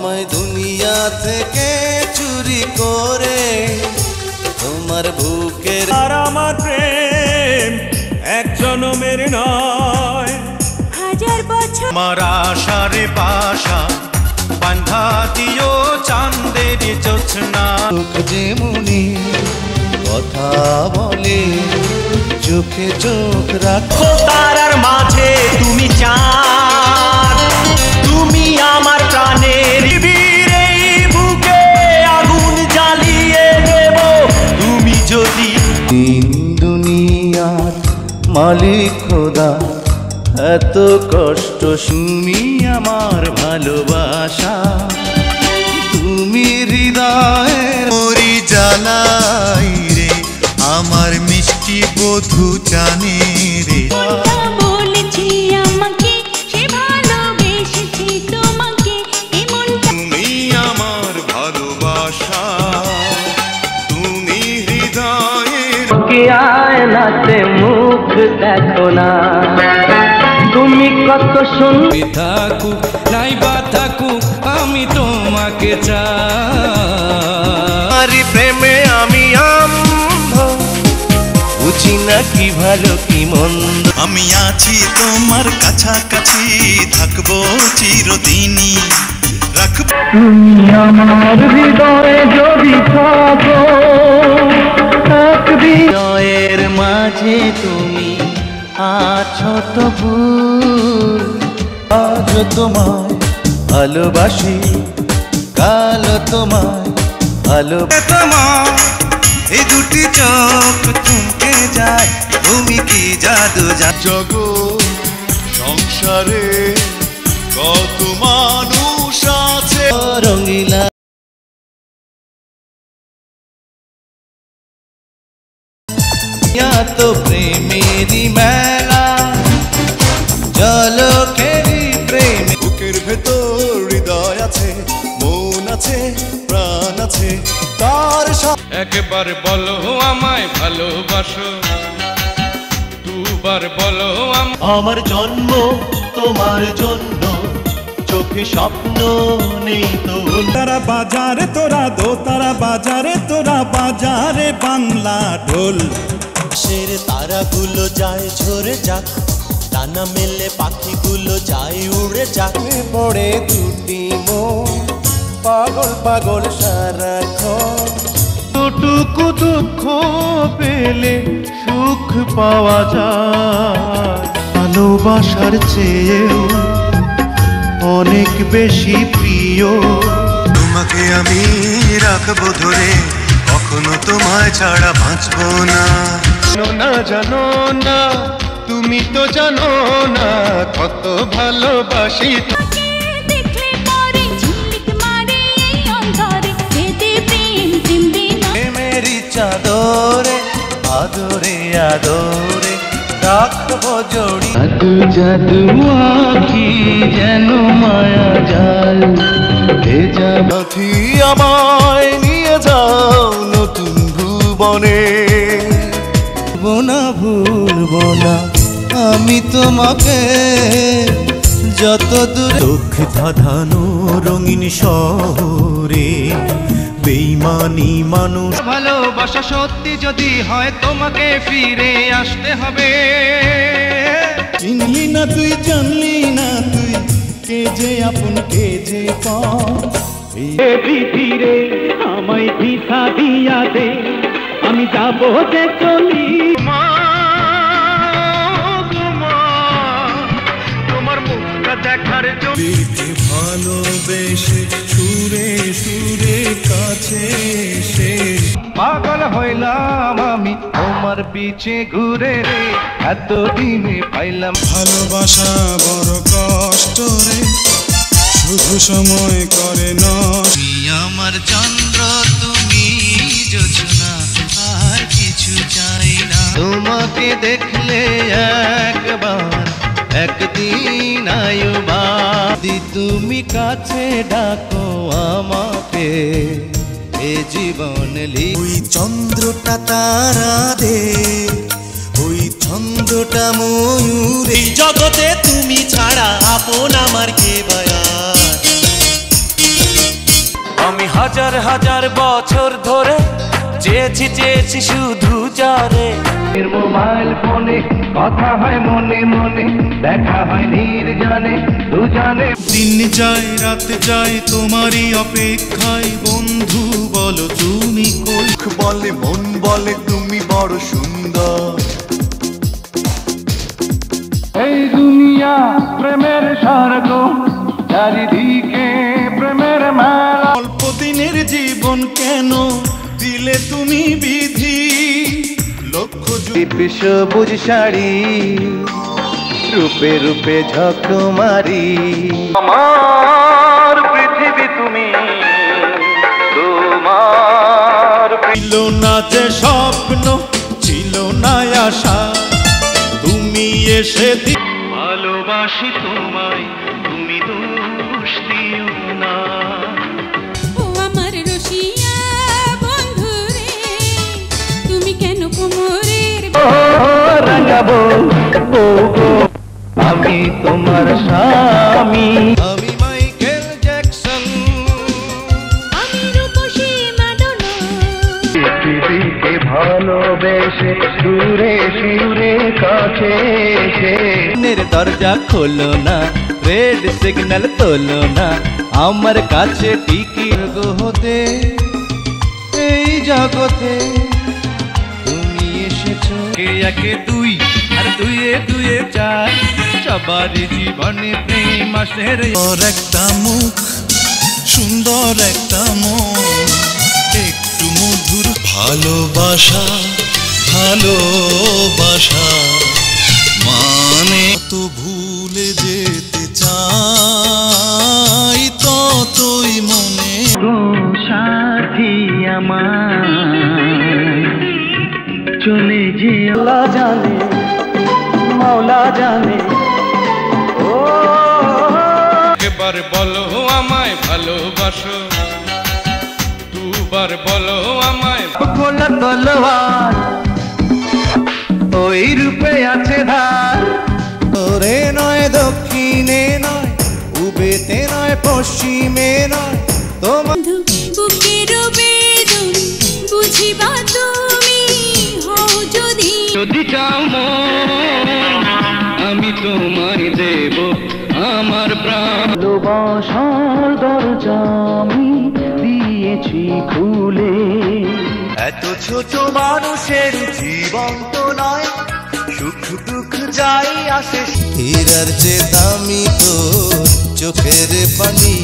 আমায় দুনিয়া থেকে চুরি করে তোমার বুকের। আর আমার প্রেম এক জনমের নয়, হাজার বছর। আমার আশারে পাশা বান্ধা দিও চাঁদের জোছনা। যেমনি কথা বলে চোখে চোখ রাখো, তারার মাঝে তুমি চাঁদ, তুমি আমার প্রাণের এই বুকে আগুন জ্বালিয়ে দেব তুমি যদি। তিন দুনিয়ার মালিক খোদা, এত কষ্ট শুনি আমার ভালোবাসা, তুমি হৃদয়ের মরি জ্বালাই রে আমার মিষ্টি বধূ জানে রে। বলেছি আমাকে সে ভালোবেসেছি তোমাকে, তুমি আমার ভালোবাসা, তুমি হৃদয়ের। আয়নাতে মুখ দেখো না, তুমি কত সুন্দর। থাকুক নাইবা থাকুক আমি তোমাকে চাই, প্রেমে আমি অন্ধ, বুঝি না কি ভালো কি মন্দ। আমি আছি তোমার কাছাকাছি, থাকবো চিরদিনই, রাখবো। তুমি আমার হৃদয়ে যদি থাকো একদিন। হৃদয়ের মাঝে তুমি আছো তবু, আজ তোমায় ভালোবাসি, কাল তোমায় ভালো। তোমার এই দুটি চোখ চুমকে যায়, তুমি কি জাদু জগৎ সংসারে কত মানুষ আছে রঙিলা। তো প্রেমেরই মেলা, জলকেরই প্রেম। বুকের ভেতর হৃদয় আছে, মন আছে, প্রাণ আছে, তার একবার বলো আমায় ভালোবাসো, দুবার বলো আমার জন্ম তোমার জন্য, চোখে স্বপ্ন নেই তো। তারা বাজারে তোরা দো, তারা বাজারে তোরা বাজারে বাংলা ঢোল। সের তারাগুলো যায় ঝরে যাক, ডানা মেলে পাখিগুলো যায় উড়ে যাক। পড়ে দুটি মন পাগল পাগল সারাক্ষণ। টুকু দুঃখ পেলে সুখ পাওয়া যায়, ভালোবাসার চেয়েও অনেক বেশি প্রিয়। তোমাকে আমি রাখবো ধরে, কখনো তোমায় ছাড়া বাঁচবো না। জানো না তুমি তো জানো না কত ভালোবাসি। দেখলে পরে ঝিলিক মারে এই অন্ধরে, বেদে প্রেম প্রেম বিনা। মেরি চাদরে আদরে আদরে রাখবো জড়ি। জাদু জাদু আঁখি যেন মায়া জাল, ভেজা সাথী আমায় নিয়ে যাও নতুন ভুবনে। ভুলবো না আমি তোমাকে যত দূরে। চোখ ধাঁধানো রঙিন শহরে বেইমানি মানুষ। ভালোবাসা সত্যি যদি হয় তোমাকে ফিরে আসতে হবে। চিনলি না তুই, জানলি না তুই, কে যে আপন কে যে পর। ফিরে আমায় দিশা দিয়া দে, আমি যাবো যে চলি। তোমার মুখটা দেখার জন্য ভালোবেসে সুরে সুরে কাছে এসে পাগল হইলাম আমি তোমার পিছে ঘুরে রে, এতদিনে পাইলাম। ভালোবাসা বড় কষ্ট রে, শুধু সময় করে না। আমার চন্দ্র তুমি জোছনা, আর কিছু চাই না। তোমাকে দেখলে একবার একদিন আয়ুবাদি, তুমি কাছে ডাকো আমাকে এ জীবন লি। ওই চন্দ্রটা তারা দে, ওই ছন্দটা ময়ূর। এই জগতে তুমি ছাড়া আপন আমার কে বায়া। হাজার হাজার বছর ধরে চেয়েছি চেয়েছি শুধু যারে। মোবাইল ফোনে কথা হয় মনে মনে, দেখা হয় নির্জনে দুজনে। দিন যায় রাত যায় তোমারই অপেক্ষায়, বন্ধু বলো তুমি কই। বলে মন বলে তুমি বড় সুন্দর। এই দুনিয়া প্রেমের স্বর্গ, চারিদিকে প্রেমের মেলা। অল্প দিনের জীবন কেন দিলে তুমি বিধি, লক্ষ সবুজ শাড়ি রূপে রূপে ঝক মারি। আমার পৃথিবী তুমি, তোমার ছিল না যে স্বপ্ন ছিল না আশা, তুমি এসে ভালোবাসি তোমায়, তুমি দোষ দিও না। ও আমার রসিয়া বন্ধু রে, তুমি কেন কোমরের রাঙাবো আমি তোমার স্বামী। আমি মাইকেল জ্যাকসন, আমি রূপসী মাদনা। পৃথিবীকে ভালোবেসে সুরে সুরে কাছে এসে দরজা খোলো না, রেড সিগন্যাল তোলো না, আমার কাছে টিকিট হতে এই জগতে তুমি এসেছো। কে একে দুই আর দুইয়ে দুইয়ে চার, সবারই জীবনে প্রেম আসের। একটা মুখ সুন্দর একটা মন, একটু মধুর ভালোবাসা, ভালোবাসা মানে তো ভুলে যেতে চাই, ততই মনে সাথী আমার চলে যে আল্লাহ জানে, মাওলা জানে। ও একবার বলো আমায় ভালোবাসো, দুবার বলো আমায়। খোলা তলোয়ার ওই রূপে আছে ধার। তোরে নয় দক্ষিণে নয়, উবেতে নয় পশ্চিমে নয়, তোমার বুকের বেদন বুঝিবা তুমি, হও যদি যদি চাও মন, আমি তোমায় দেব আমার প্রাণ। ভালোবাসার দরজা আমি দিয়েছি খুলে। এত ছোট মানুষের জীবন তো নয়, সুখ দুঃখ যাই আসে। হীরার যে দামি তোর চোখের পানি,